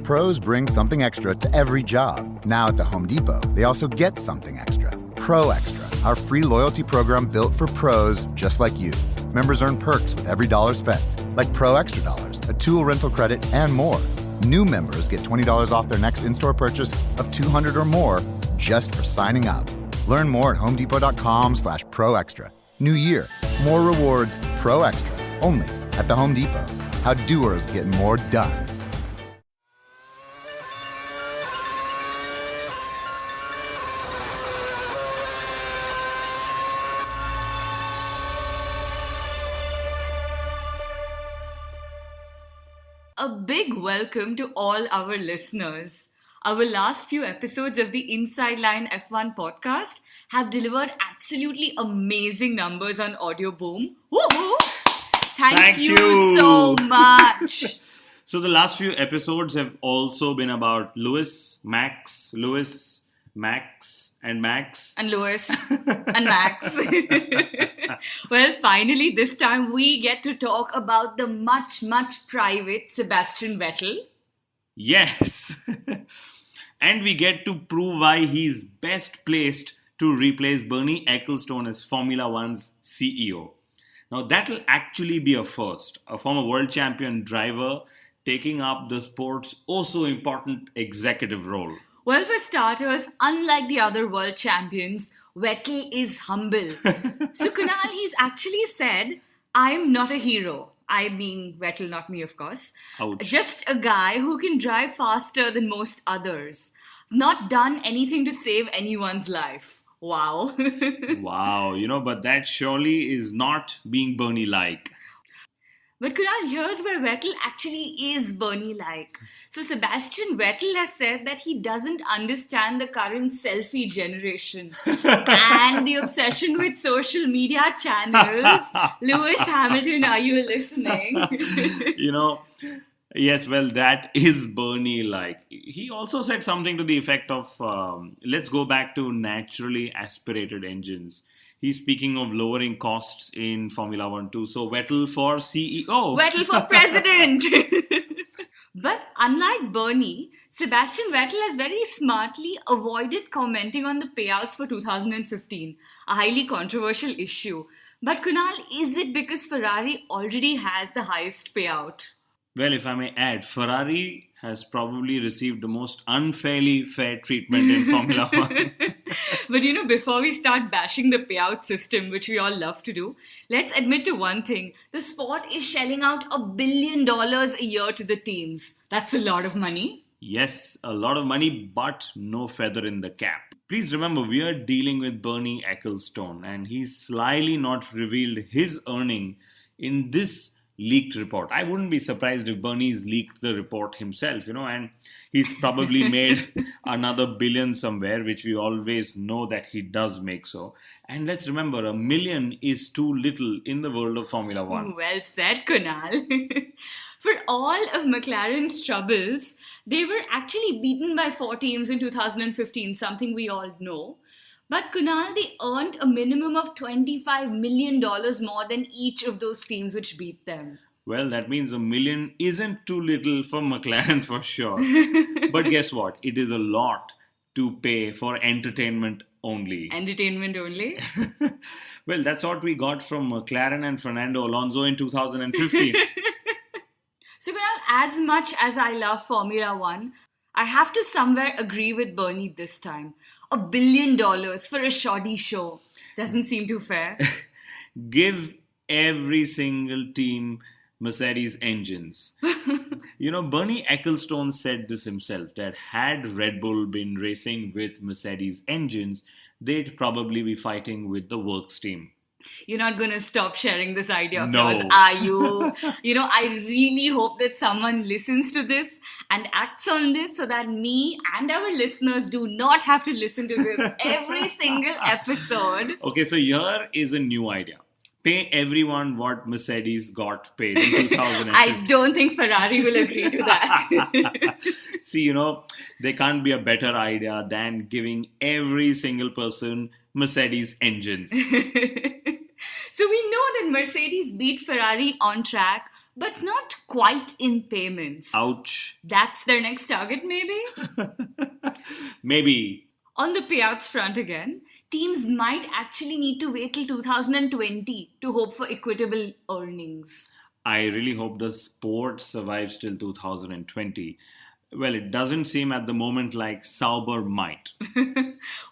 Pros bring something extra to every job. Now at the Home Depot, they also get something extra. Pro Extra, our free loyalty program built for pros just like you. Members earn perks with every dollar spent, like Pro Extra Dollars, a tool rental credit, and more. New members get $20 off their next in-store purchase of $200 or more just for signing up. Learn more at homedepot.com/Pro Extra. New year, more rewards, Pro Extra, only at the Home Depot. How doers get more done. A big welcome to all our listeners. Our last few episodes of the Inside Line F1 podcast have delivered absolutely amazing numbers on Audio Boom. Woohoo! Thank you so much. So the last few episodes have also been about Lewis, Max, and Max. And Lewis and Max. Well, finally, this time we get to talk about the much private Sebastian Vettel. Yes. And we get to prove why he's best placed to replace Bernie Ecclestone as Formula One's CEO. Now, that'll actually be a first. A former world champion driver taking up the sport's also important executive role. Well, for starters, unlike the other world champions, Vettel is humble. So, Kunal, he's actually said, I'm not a hero. I mean, Vettel, not me, of course. Ouch. Just a guy who can drive faster than most others. Not done anything to save anyone's life. Wow. Wow, but that surely is not being Bernie-like. But Kunal, here's where Vettel actually is Bernie-like. So Sebastian Vettel has said that he doesn't understand the current selfie generation and the obsession with social media channels. Lewis Hamilton, are you listening? Yes, well, that is Bernie-like. He also said something to the effect of, let's go back to naturally aspirated engines. He's speaking of lowering costs in Formula 1 too. So Vettel for CEO. Vettel for president. But unlike Bernie, Sebastian Vettel has very smartly avoided commenting on the payouts for 2015, a highly controversial issue. But Kunal, is it because Ferrari already has the highest payout? Well, if I may add, Ferrari has probably received the most unfairly fair treatment in Formula 1. But before we start bashing the payout system, which we all love to do, let's admit to one thing. The sport is shelling out $1 billion a year to the teams. That's a lot of money. Yes, a lot of money, but no feather in the cap. Please remember, we are dealing with Bernie Ecclestone, and he's slyly not revealed his earning in this leaked report. I wouldn't be surprised if Bernie's leaked the report himself, and he's probably made another billion somewhere, which we always know that he does make so. And let's remember, $1 million is too little in the world of Formula 1. Well said, Kunal. For all of McLaren's troubles, they were actually beaten by 4 teams in 2015, something we all know. But Kunal, they earned a minimum of $25 million more than each of those teams which beat them. Well, that means $1 million isn't too little for McLaren for sure. But guess what? It is a lot to pay for entertainment only. Entertainment only? Well, that's what we got from McLaren and Fernando Alonso in 2015. So Kunal, as much as I love Formula 1, I have to somewhere agree with Bernie this time. $1 billion for a shoddy show doesn't seem too fair. Give every single team Mercedes engines. Bernie Ecclestone said this himself, that had Red Bull been racing with Mercedes engines, they'd probably be fighting with the works team. You're not going to stop sharing this idea of No. yours, are you? I really hope that someone listens to this and acts on this so that me and our listeners do not have to listen to this every single episode. Okay, so here is a new idea. Pay everyone what Mercedes got paid in 2015. I don't think Ferrari will agree to that. See, there can't be a better idea than giving every single person Mercedes engines. So we know that Mercedes beat Ferrari on track but not quite in payments. Ouch. That's their next target, maybe? Maybe. On the payouts front again, teams might actually need to wait till 2020 to hope for equitable earnings. I really hope the sport survives till 2020. Well, it doesn't seem at the moment like Sauber might.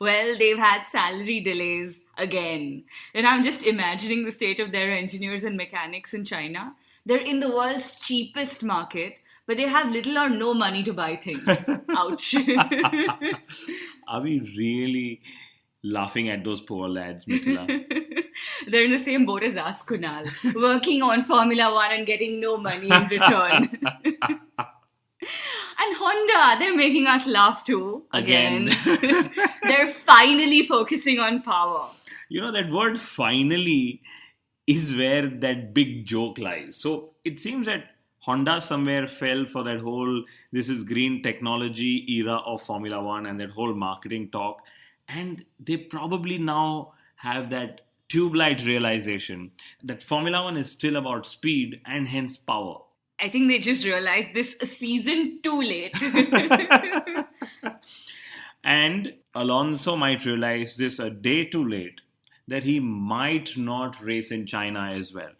Well, they've had salary delays again. And I'm just imagining the state of their engineers and mechanics in China. They're in the world's cheapest market, but they have little or no money to buy things. Ouch. Are we really laughing at those poor lads, Mithila? They're in the same boat as us, Kunal, working on Formula One and getting no money in return. And Honda, they're making us laugh too. Again. They're finally focusing on power. You know, that word finally is where that big joke lies. So it seems that Honda somewhere fell for that whole this is green technology era of Formula One and that whole marketing talk. And they probably now have that tube light realization that Formula One is still about speed and hence power. I think they just realized this a season too late. And Alonso might realize this a day too late, that he might not race in China as well.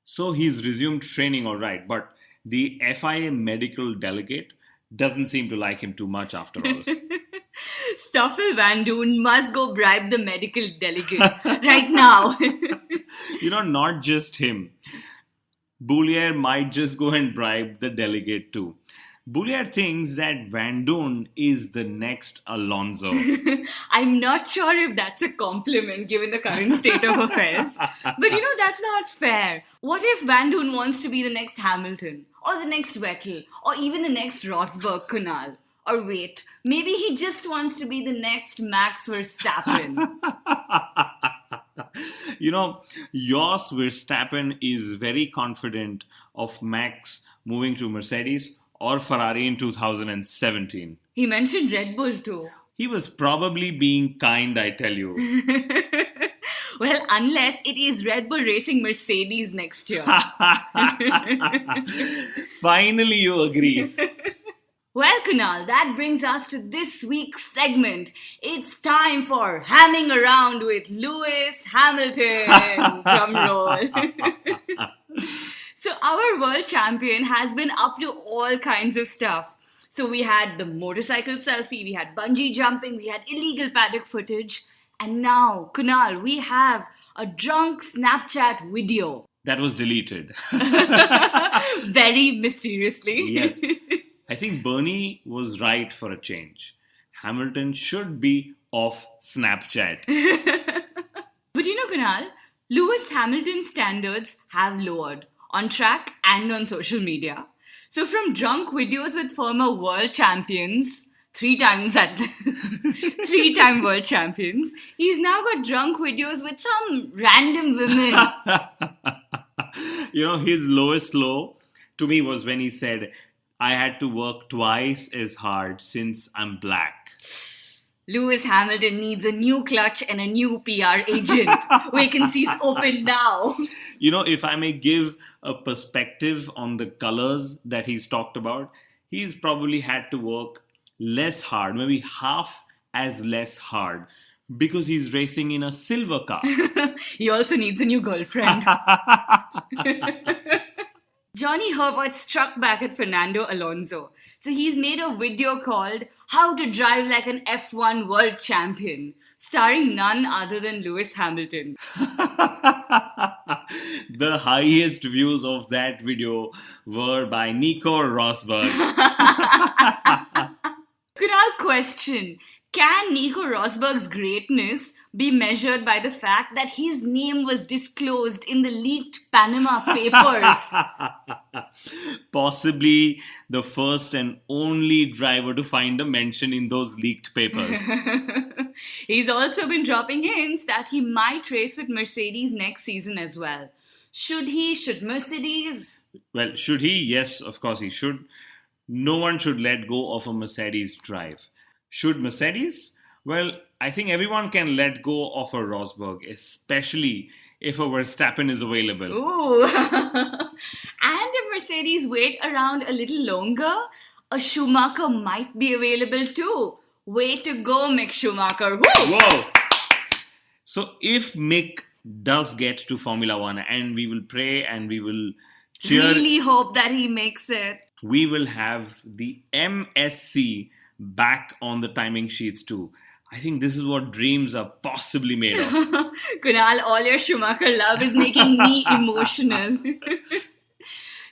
So he's resumed training, all right, but the FIA medical delegate doesn't seem to like him too much after all. Stoffel Vandoorne must go bribe the medical delegate right now. You know, not just him. Boulier might just go and bribe the delegate too. Boulier thinks that Vandoorne is the next Alonso. I'm not sure if that's a compliment given the current state of affairs. But you know, that's not fair. What if Vandoorne wants to be the next Hamilton? Or the next Vettel? Or even the next Rosberg, Kunal? Or wait, maybe he just wants to be the next Max Verstappen. You know, Jos Verstappen is very confident of Max moving to Mercedes or Ferrari in 2017. He mentioned Red Bull too. He was probably being kind, I tell you. Well, unless it is Red Bull racing Mercedes next year. Finally, you agree. Well, Kunal, that brings us to this week's segment. It's time for Hamming Around with Lewis Hamilton. Drum roll. So our world champion has been up to all kinds of stuff. So we had the motorcycle selfie, we had bungee jumping, we had illegal paddock footage. And now, Kunal, we have a drunk Snapchat video. That was deleted. Very mysteriously. Yes. I think Bernie was right for a change. Hamilton should be off Snapchat. But you know, Kunal, Lewis Hamilton's standards have lowered on track and on social media. So from drunk videos with former world champions, three-time world champions, he's now got drunk videos with some random women. You know, his lowest low to me was when he said, I had to work twice as hard since I'm black. Lewis Hamilton needs a new clutch and a new PR agent. Vacancies open now. You know, if I may give a perspective on the colors that he's talked about, he's probably had to work less hard, maybe half as less hard, because he's racing in a silver car. He also needs a new girlfriend. Johnny Herbert struck back at Fernando Alonso. So he's made a video called How to Drive Like an F1 World Champion, starring none other than Lewis Hamilton. The highest views of that video were by Nico Rosberg. Kunal, question. Can Nico Rosberg's greatness be measured by the fact that his name was disclosed in the leaked Panama Papers? Possibly the first and only driver to find a mention in those leaked papers. He's also been dropping hints that he might race with Mercedes next season as well. Should he? Should Mercedes? Well, should he? Yes, of course he should. No one should let go of a Mercedes drive. Should Mercedes? Well, I think everyone can let go of a Rosberg, especially if a Verstappen is available. Ooh. And if Mercedes wait around a little longer, a Schumacher might be available too. Way to go, Mick Schumacher. Woo! Whoa! So if Mick does get to Formula One, and we will pray and we will cheer, Really hope that he makes it. we will have the MSC back on the timing sheets too. I think this is what dreams are possibly made of. Kunal, all your Schumacher love is making me emotional.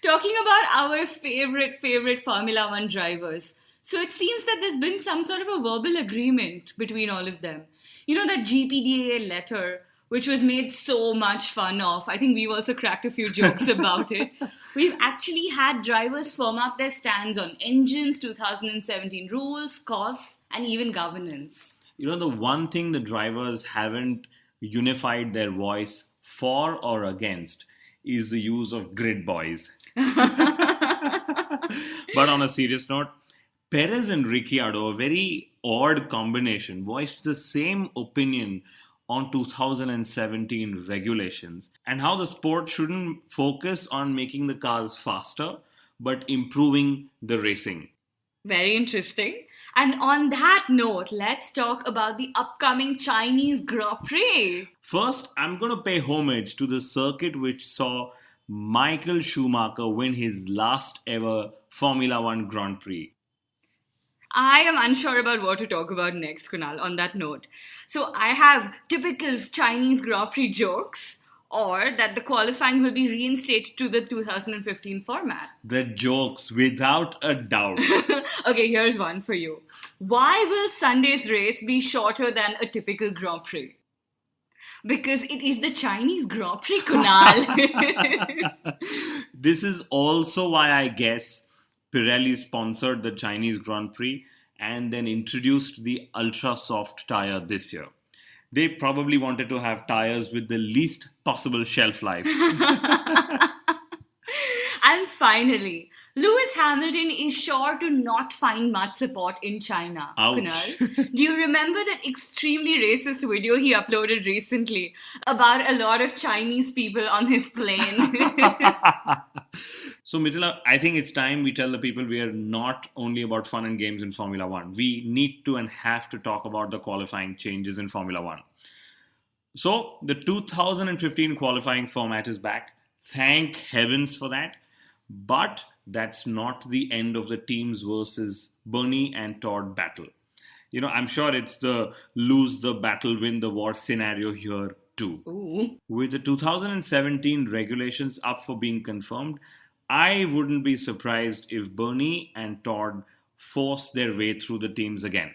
Talking about our favorite Formula One drivers. So it seems that there's been some sort of a verbal agreement between all of them. You know, that GPDA letter, which was made so much fun of. I think we've also cracked a few jokes about it. We've actually had drivers firm up their stands on engines, 2017 rules, costs, and even governance. You know, the one thing the drivers haven't unified their voice for or against is the use of grid boys. But on a serious note, Perez and Ricciardo, a very odd combination, voiced the same opinion on 2017 regulations and how the sport shouldn't focus on making the cars faster, but improving the racing. Very interesting. And on that note, let's talk about the upcoming Chinese Grand Prix. First, I'm going to pay homage to the circuit which saw Michael Schumacher win his last ever Formula One Grand Prix. I am unsure about what to talk about next, Kunal, on that note. So I have typical Chinese Grand Prix jokes, or that the qualifying will be reinstated to the 2015 format. The jokes, without a doubt. Okay, here's one for you. Why will Sunday's race be shorter than a typical Grand Prix? Because it is the Chinese Grand Prix, Kunal. This is also why I guess Pirelli sponsored the Chinese Grand Prix and then introduced the ultra soft tire this year. They probably wanted to have tires with the least possible shelf life. And finally, Lewis Hamilton is sure to not find much support in China. Ouch. Kunal, do you remember that extremely racist video he uploaded recently about a lot of Chinese people on his plane? So, Mithila, I think it's time we tell the people we are not only about fun and games in Formula One. We need to and have to talk about the qualifying changes in Formula One. So, the 2015 qualifying format is back. Thank heavens for that. But that's not the end of the teams versus Bernie and Todd battle. You know, I'm sure it's the lose the battle, win the war scenario here too. Ooh. With the 2017 regulations up for being confirmed, I wouldn't be surprised if Bernie and Todd force their way through the teams again.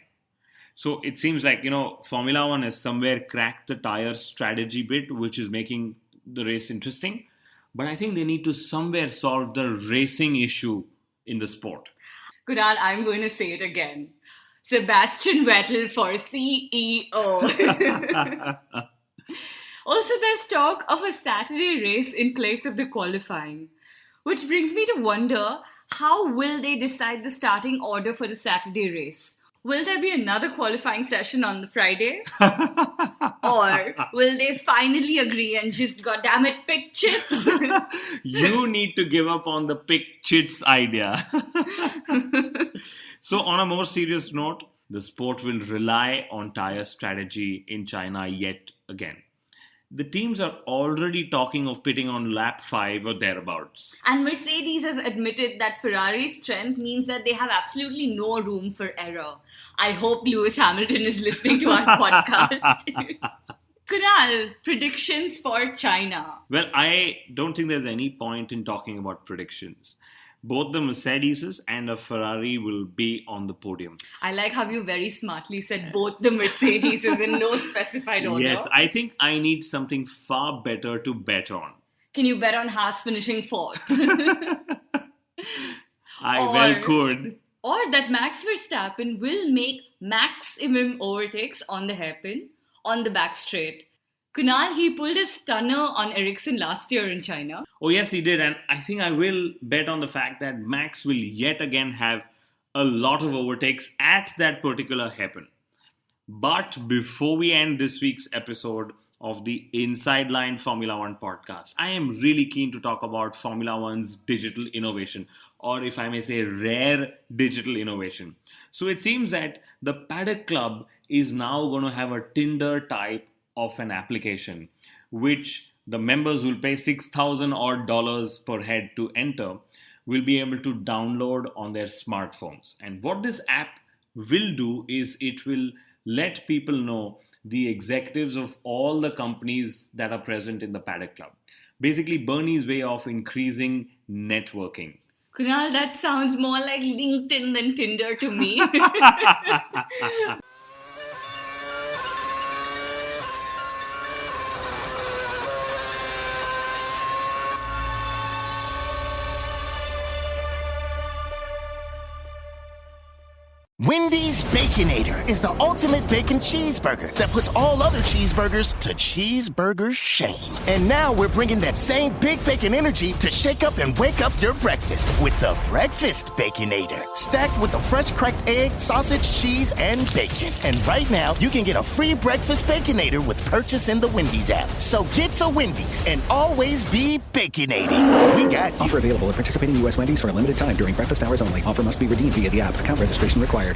So it seems like, you know, Formula One has somewhere cracked the tire strategy bit, which is making the race interesting. But I think they need to somewhere solve the racing issue in the sport. Kunal, I'm going to say it again. Sebastian Vettel for CEO. Also, there's talk of a Saturday race in place of the qualifying. Which brings me to wonder, how will they decide the starting order for the Saturday race? Will there be another qualifying session on the Friday? Or will they finally agree and just, goddammit, pick chits? You need to give up on the pick chits idea. So on a more serious note, the sport will rely on tire strategy in China yet again. The teams are already talking of pitting on lap 5 or thereabouts. And Mercedes has admitted that Ferrari's strength means that they have absolutely no room for error. I hope Lewis Hamilton is listening to our podcast. Kunal, predictions for China. Well, I don't think there's any point in talking about predictions. Both the Mercedes and a Ferrari will be on the podium. I like how you very smartly said both the Mercedes in no specified order. Yes, I think I need something far better to bet on. Can you bet on Haas finishing 4th? Well could. Or that Max Verstappen will make maximum overtakes on the hairpin, on the back straight. Kunal, he pulled a stunner on Ericsson last year in China. Oh yes, he did. And I think I will bet on the fact that Max will yet again have a lot of overtakes at that particular hairpin. But before we end this week's episode, of the Inside Line Formula One podcast. I am really keen to talk about Formula One's digital innovation, or if I may say, rare digital innovation. So it seems that the Paddock Club is now going to have a Tinder-type of an application, which the members will pay $6,000 odd per head to enter, will be able to download on their smartphones. And what this app will do is it will let people know the executives of all the companies that are present in the Paddock Club. Basically, Bernie's way of increasing networking. Kunal, that sounds more like LinkedIn than Tinder to me. Wendy's Baconator is the ultimate bacon cheeseburger that puts all other cheeseburgers to cheeseburger shame. And now we're bringing that same big bacon energy to shake up and wake up your breakfast with the Breakfast Baconator. Stacked with the fresh cracked egg, sausage, cheese, and bacon. And right now, you can get a free Breakfast Baconator with purchase in the Wendy's app. So get to Wendy's and always be baconating. We got you. Offer available at participating U.S. Wendy's for a limited time during breakfast hours only. Offer must be redeemed via the app. Account registration required.